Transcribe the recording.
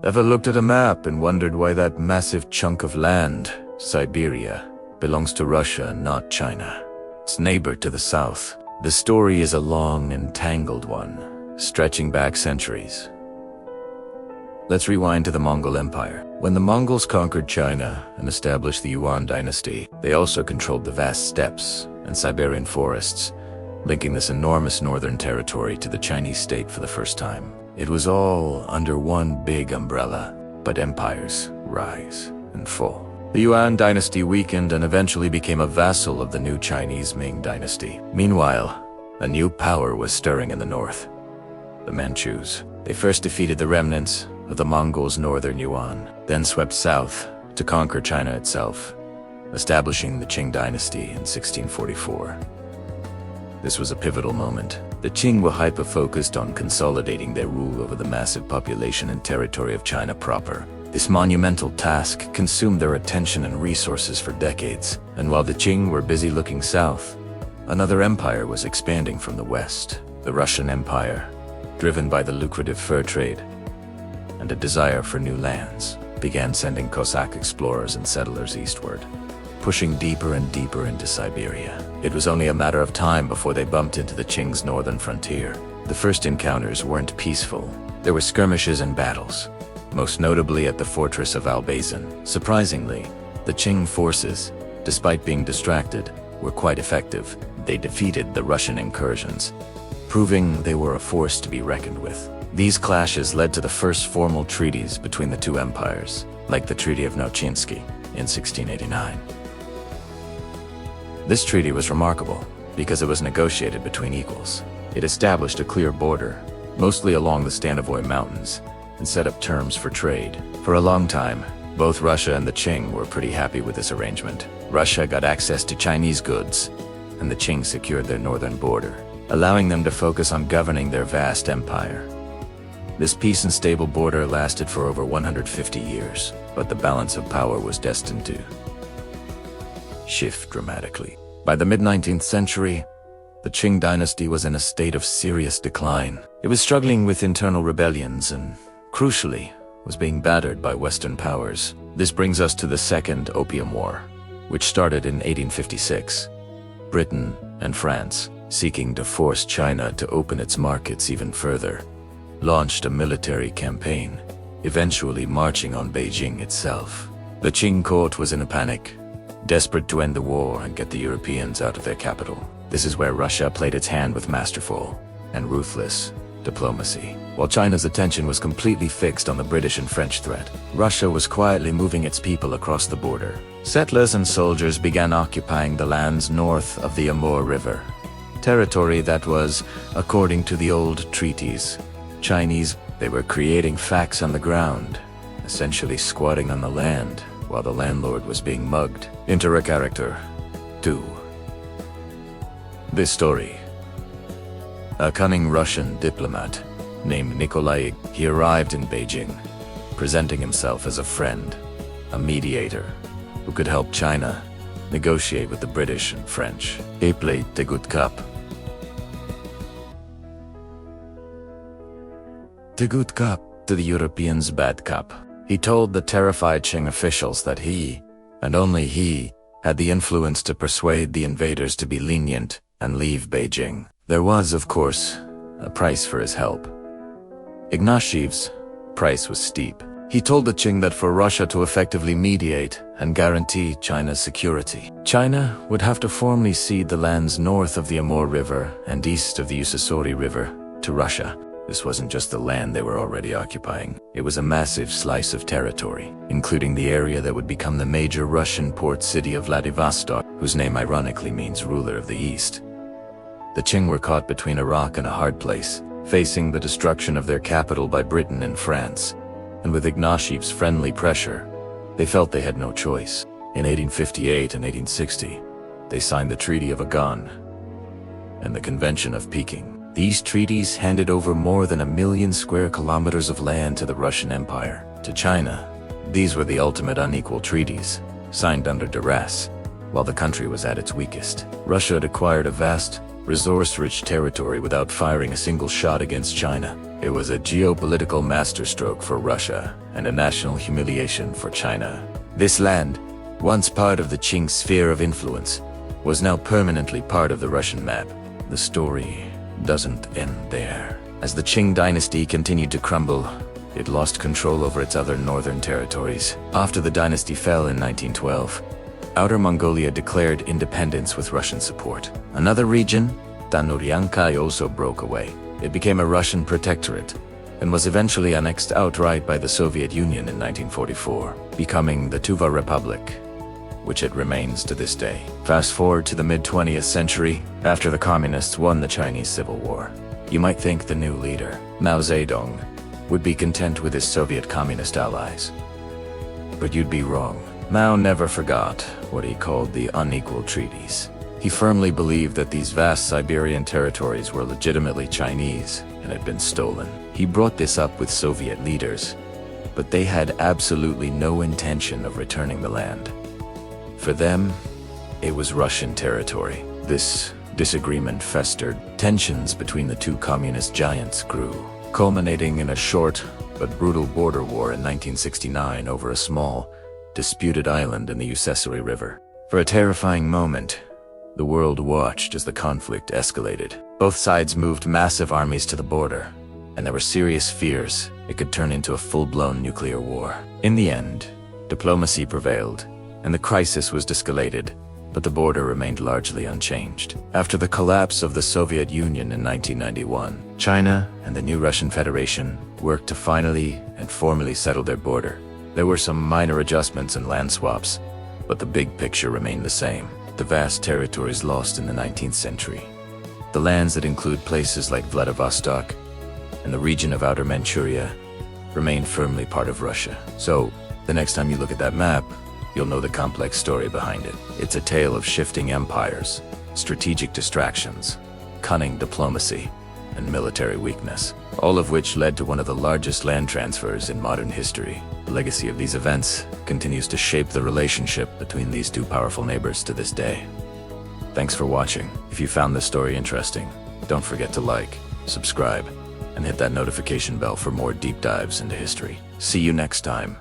Ever looked at a map and wondered why that massive chunk of land, Siberia, belongs to Russia, not China? Its neighbor to the south. The story is a long and tangled one, stretching back centuries. Let's rewind to the Mongol Empire. When the Mongols conquered China and established the Yuan Dynasty, they also controlled the vast steppes and Siberian forests, linking this enormous northern territory to the Chinese state for the first time. It was all under one big umbrella, but empires rise and fall. The Yuan Dynasty weakened and eventually became a vassal of the new Chinese Ming Dynasty. Meanwhile, a new power was stirring in the north, the Manchus. They first defeated the remnants of the Mongols' northern Yuan, then swept south to conquer China itself, establishing the Qing Dynasty in 1644. This was a pivotal moment. The Qing were hyper-focused on consolidating their rule over the massive population and territory of China proper. This monumental task consumed their attention and resources for decades, and while the Qing were busy looking south, another empire was expanding from the west, the Russian Empire, driven by the lucrative fur trade and a desire for new lands, began sending Cossack explorers and settlers eastward, pushing deeper and deeper into Siberia. It was only a matter of time before they bumped into the Qing's northern frontier. The first encounters weren't peaceful. There were skirmishes and battles, most notably at the fortress of Albazin. Surprisingly, the Qing forces, despite being distracted, were quite effective. They defeated the Russian incursions, proving they were a force to be reckoned with. These clashes led to the first formal treaties between the two empires, like the Treaty of Nerchinsk in 1689. This treaty was remarkable because it was negotiated between equals. It established a clear border, mostly along the Stanovoy Mountains, and set up terms for trade. For a long time, both Russia and the Qing were pretty happy with this arrangement. Russia got access to Chinese goods, and the Qing secured their northern border, allowing them to focus on governing their vast empire. This peace and stable border lasted for over 150 years, but the balance of power was destined to shift dramatically. By the mid-19th century, the Qing dynasty was in a state of serious decline. It was struggling with internal rebellions and, crucially, was being battered by Western powers. This brings us to the Second Opium War, which started in 1856. Britain and France, seeking to force China to open its markets even further, launched a military campaign, eventually marching on Beijing itself. The Qing court was in a panic, desperate to end the war and get the Europeans out of their capital. This is where Russia played its hand with masterful and ruthless diplomacy. While China's attention was completely fixed on the British and French threat, Russia was quietly moving its people across the border. Settlers and soldiers began occupying the lands north of the Amur River, territory that was, according to the old treaties, Chinese. They were creating facts on the ground, essentially squatting on the land, while the landlord was being mugged. Enter a character, too. This story. A cunning Russian diplomat named Nikolai. He arrived in Beijing, presenting himself as a friend, a mediator, who could help China negotiate with the British and French. He played the good cop. The good cop to the Europeans' bad cop. He told the terrified Qing officials that he, and only he, had the influence to persuade the invaders to be lenient and leave Beijing. There was, of course, a price for his help. Ignatiev's price was steep. He told the Qing that for Russia to effectively mediate and guarantee China's security, China would have to formally cede the lands north of the Amur River and east of the Usasori River to Russia. This wasn't just the land they were already occupying. It was a massive slice of territory, including the area that would become the major Russian port city of Vladivostok, whose name ironically means ruler of the East. The Qing were caught between a rock and a hard place, facing the destruction of their capital by Britain and France, and with Ignatiev's friendly pressure, they felt they had no choice. In 1858 and 1860, they signed the Treaty of Agon and the Convention of Peking. These treaties handed over more than 1 million square kilometers of land to the Russian Empire. To China, these were the ultimate unequal treaties, signed under duress, while the country was at its weakest. Russia had acquired a vast resource-rich territory without firing a single shot against China. It was a geopolitical masterstroke for Russia and a national humiliation for China. This land, once part of the Qing sphere of influence, was now permanently part of the Russian map. The story doesn't end there. As the Qing Dynasty continued to crumble, it lost control over its other northern territories. After the dynasty fell in 1912, Outer Mongolia declared independence with Russian support. Another region, Danuriankai, also broke away. It became a Russian protectorate and was eventually annexed outright by the Soviet Union in 1944, becoming the Tuva Republic, which it remains to this day. Fast forward to the mid-20th century, after the communists won the Chinese Civil War. You might think the new leader, Mao Zedong, would be content with his Soviet communist allies. But you'd be wrong. Mao never forgot what he called the unequal treaties. He firmly believed that these vast Siberian territories were legitimately Chinese and had been stolen. He brought this up with Soviet leaders, but they had absolutely no intention of returning the land. For them, it was Russian territory. This disagreement festered. Tensions between the two communist giants grew, culminating in a short but brutal border war in 1969 over a small, disputed island in the Ussuri River. For a terrifying moment, the world watched as the conflict escalated. Both sides moved massive armies to the border, and there were serious fears it could turn into a full-blown nuclear war. In the end, diplomacy prevailed, and the crisis was de-escalated, but the border remained largely unchanged. After the collapse of the Soviet Union in 1991, China and the new Russian Federation worked to finally and formally settle their border. There were some minor adjustments and land swaps, but the big picture remained the same. The vast territories lost in the 19th century, the lands that include places like Vladivostok and the region of Outer Manchuria, remain firmly part of Russia. So, the next time you look at that map, you'll know the complex story behind it. It's a tale of shifting empires, strategic distractions, cunning diplomacy, and military weakness, all of which led to one of the largest land transfers in modern history. The legacy of these events continues to shape the relationship between these two powerful neighbors to this day. Thanks for watching. If you found this story interesting, don't forget to like, subscribe, and hit that notification bell for more deep dives into history. See you next time.